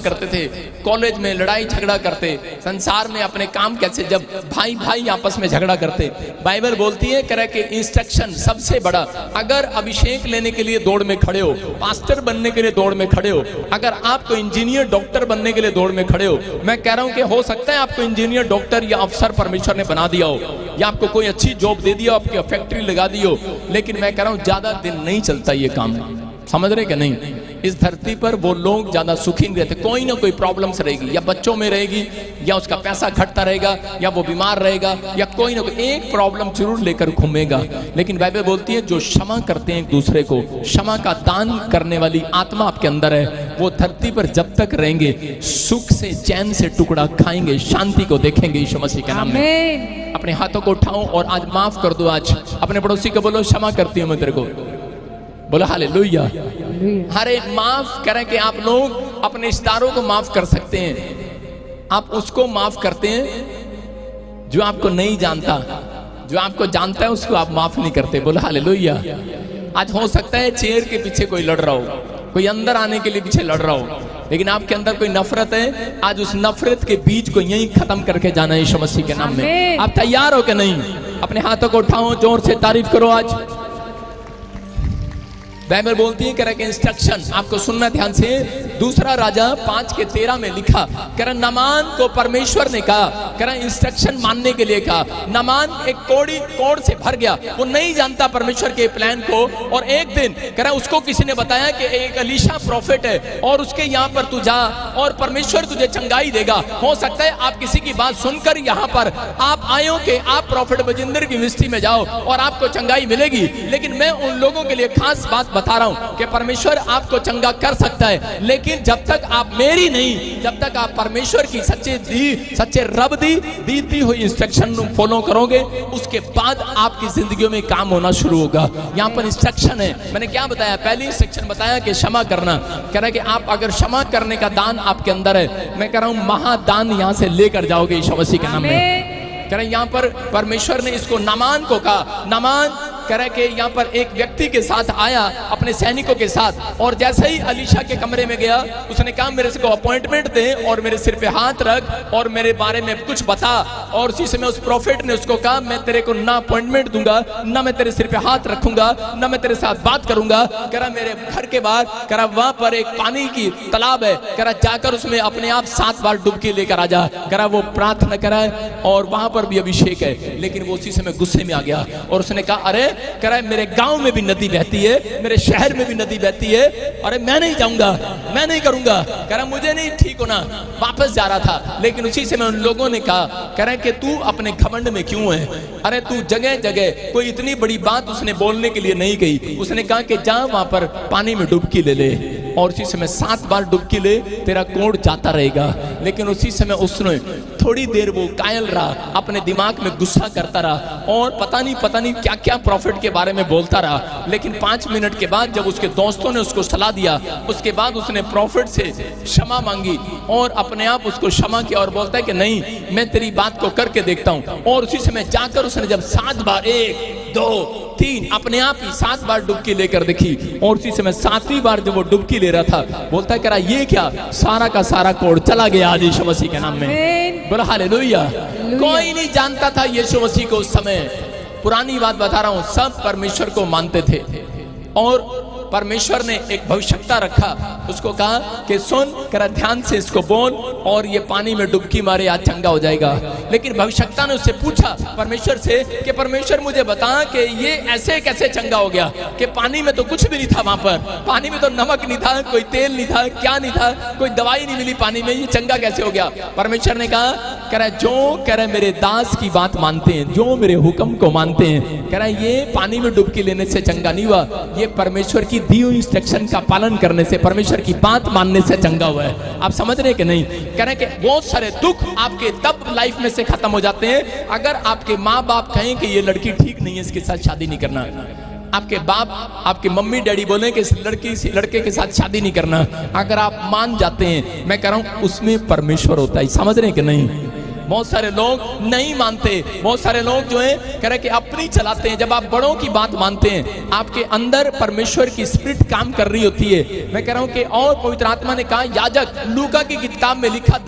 करते थे, कॉलेज में लड़ाई झगड़ा करते, संसार में अपने काम कैसे, जब भाई भाई आपस में झगड़ा करते, बाइबल बोलती है कह कि इंस्ट्रक्शन सबसे बड़ा, अगर अभिषेक लेने के लिए दौड़ में खड़े हो, पास्टर बनने के लिए दौड़ में खड़े हो, अगर आपको इंजीनियर डॉक्टर बनने के लिए दौड़ में खड़े हो, मैं कह रहा हूं कि हो सकता है आपको इंजीनियर डॉक्टर या अफसर परमेश्वर ने बना दिया हो, या आपको कोई अच्छी जॉब दे दिया, आपकी फैक्ट्री लगा दी हो, लेकिन मैं कह रहा हूं ज्यादा दिन नहीं चलता ये काम। समझ रहे कि नहीं? इस धरती पर वो लोग ज्यादा सुखी नहीं रहते, कोई ना कोई प्रॉब्लम्स रहेगी, या बच्चों में रहेगी, या उसका पैसा घटता रहेगा, या वो बीमार रहेगा, या कोई ना कोई एक प्रॉब्लम जरूर लेकर घूमेगा। लेकिन बाइबल बोलती है जो क्षमा करते हैं एक दूसरे को, क्षमा का दान करने वाली आत्मा आपके अंदर है, वो धरती पर जब तक रहेंगे सुख से चैन से टुकड़ा खाएंगे, शांति को देखेंगे यीशु मसीह के नाम में। अपने हाथों को उठाओ और आज माफ कर दो। आज अपने पड़ोसी को बोलो क्षमा करती हूँ मैं तेरे को, बोलो हालेलुया। हरे माफ करें कि आप लोग अपने रिश्तेदारों को माफ कर सकते हैं, आप उसको माफ करते हैं जो आपको नहीं जानता, जो आपको जानता है उसको आप माफ नहीं करते। बोलो हालेलुया। आज हो सकता है चेयर के पीछे कोई लड़ रहा हो, कोई अंदर आने के लिए पीछे लड़ रहा हो, लेकिन आपके अंदर कोई नफरत है, आज उस नफरत के बीज को यहीं खत्म करके जाना है यीशु मसीह के नाम में। आप तैयार हो कि नहीं? अपने हाथों को उठाओ, जोर से तारीफ करो। आज बाइबल बोलती है कह रहा इंस्ट्रक्शन आपको सुनना ध्यान से, दूसरा राजा 5:13 में लिखा, कह रहा नामान को परमेश्वर ने कहा, कह रहा इंस्ट्रक्शन मानने के लिए कहा। नामान एक कोड़ से भर गया, वो नहीं जानता परमेश्वर के प्लान को, और एक दिन कह रहा उसको किसी ने बताया कि एक एलीशा प्रॉफिट है और उसके यहाँ पर तू जा और परमेश्वर तुझे चंगाई देगा। हो सकता है आप किसी की बात सुनकर यहाँ पर आप आए हो कि आप प्रॉफिट बजिंदर की यूनिवर्सिटी में जाओ और आपको चंगाई मिलेगी, लेकिन मैं उन लोगों के लिए खास बात बता रहा हूं कि परमेश्वर आपको चंगा कर सकता है, लेकिन जब तक आप मेरी नहीं, जब तक आप परमेश्वर की सच्चे रब दी हुई इंस्ट्रक्शन फॉलो करोगे, उसके बाद आपकी जिंदगी में काम होना शुरू होगा। यहाँ पर इंस्ट्रक्शन है, मैंने क्या बताया? पहली इंस्ट्रक्शन बताया कि क्षमा करना। कह रहा है कि आप अगर क्षमा करने का दान आपके अंदर है, मैं कह रहा हूं महादान यहाँ से लेकर जाओगे यीशु मसीह के नाम में। कह रहे यहाँ पर परमेश्वर ने इसको नामान को कहा। नामान कह रहे कि यहाँ पर एक व्यक्ति के साथ आया अपने सैनिकों के साथ, और जैसे ही अलीशा के कमरे में गया उसने कहा मेरे से को अपॉइंटमेंट दे और मेरे सिर पे हाथ रख और मेरे बारे में कुछ बता। और उसी समय उस प्रॉफिट ने उसको कहा मैं तेरे को ना अपॉइंटमेंट दूंगा, ना मैं तेरे सिर पे हाथ रखूंगा, ना मैं तेरे साथ बात करूंगा। कह रहा मेरे घर के बाहर कह रहा वहां पर एक पानी की तालाब है, कह रहा जाकर उसमें अपने आप 7 बार डुबकी लेकर आ जा। कह रहा वो प्रार्थना करा और वहां पर भी अभिषेक है, लेकिन वो उसी समय गुस्से में आ गया और उसने कहा अरे कह रहा है मेरे गांव में भी नदी बहती है, मेरे शहर में भी नदी बहती है, अरे मैं नहीं जाऊंगा, मैं नहीं करूंगा। कह रहा मुझे नहीं ठीक होना, वापस जा रहा था। लेकिन उसी समय उन लोगों ने कहा, कह रहा है कि तू अपने घमंड में क्यों है? अरे तू जगह जगह कोई इतनी बड़ी बात उसने बोलने के लिए नहीं कही। उसने कहा कि जा वहां पर पानी में डुबकी ले ले, और उसी समय 7 बार डुबकी ले, तेरा कोढ़ जाता रहेगा। लेकिन उसी समय उसने थोड़ी देर वो कायल रहा, अपने दिमाग में गुस्सा करता रहा और पता नहीं क्या क्या प्रॉफिट के बारे में बोलता रहा। लेकिन 5 मिनट के बाद जब उसके दोस्तों ने उसको सलाह दिया, उसके बाद उसने प्रॉफिट से क्षमा मांगी और अपने आप उसको क्षमा किया और बोलता है कि नहीं मैं तेरी बात को करके देखता हूं। और उसी समय जाकर उसने जब 7 बार 1 2 3 अपने आप ही 7 बार डुबकी लेकर देखी, और उसी समय 7वीं बार जब वो डुबकी ले रहा था बोलता है कह रहा ये क्या, सारा का सारा कोढ़ चला गया यीशु मसीह के नाम में। बोला हालेलुया। कोई नहीं जानता था यीशु मसीह को उस समय, पुरानी बात बता रहा हूं, सब परमेश्वर को मानते थे और परमेश्वर ने एक भविष्यता रखा, उसको कहा कि सुन करा ध्यान से इसको बोल और ये पानी में डुबकी मारे आज चंगा हो जाएगा। लेकिन भविष्यता ने उससे पूछा परमेश्वर से कि परमेश्वर मुझे बता कि ये ऐसे कैसे चंगा हो गया, कि पानी में तो कुछ भी नहीं था, वहां पर पानी में तो नमक नहीं था, कोई तेल नहीं था, क्या नहीं था, कोई दवाई नहीं मिली पानी में, ये चंगा कैसे हो गया? परमेश्वर ने कहा कह रहा जो कह रहा मेरे दास की बात मानते हैं, जो मेरे हुक्म को मानते हैं, कह रहा ये पानी में डुबकी लेने से चंगा नहीं हुआ, ये परमेश्वर की दी हुई इंस्ट्रक्शन का पालन करने से, परमेश्वर की बात मानने से चंगा हुआ है। आप समझ रहे कि नहीं? कह रहे कि बहुत सारे दुख आपके तब लाइफ में से खत्म हो जाते हैं अगर आपके माँ बाप कहें कि ये लड़की ठीक नहीं है, इसके साथ शादी नहीं करना। आपके बाप आपके मम्मी डैडी बोले कि इस लड़के के साथ शादी नहीं करना, अगर आप मान जाते हैं, मैं कह रहा हूं उसमें परमेश्वर होता है। समझ रहे हैं कि नहीं? बहुत सारे लोग नहीं मानते, बहुत सारे लोग जो है कह रहे कि अपनी चलाते हैं। जब आप बड़ों की बात मानते हैं, आपके अंदर परमेश्वर की स्पिरिट काम कर रही होती है। मैं कह रहा हूं कि और पवित्र आत्मा ने कहा, याजक लूका की किताब में लिखा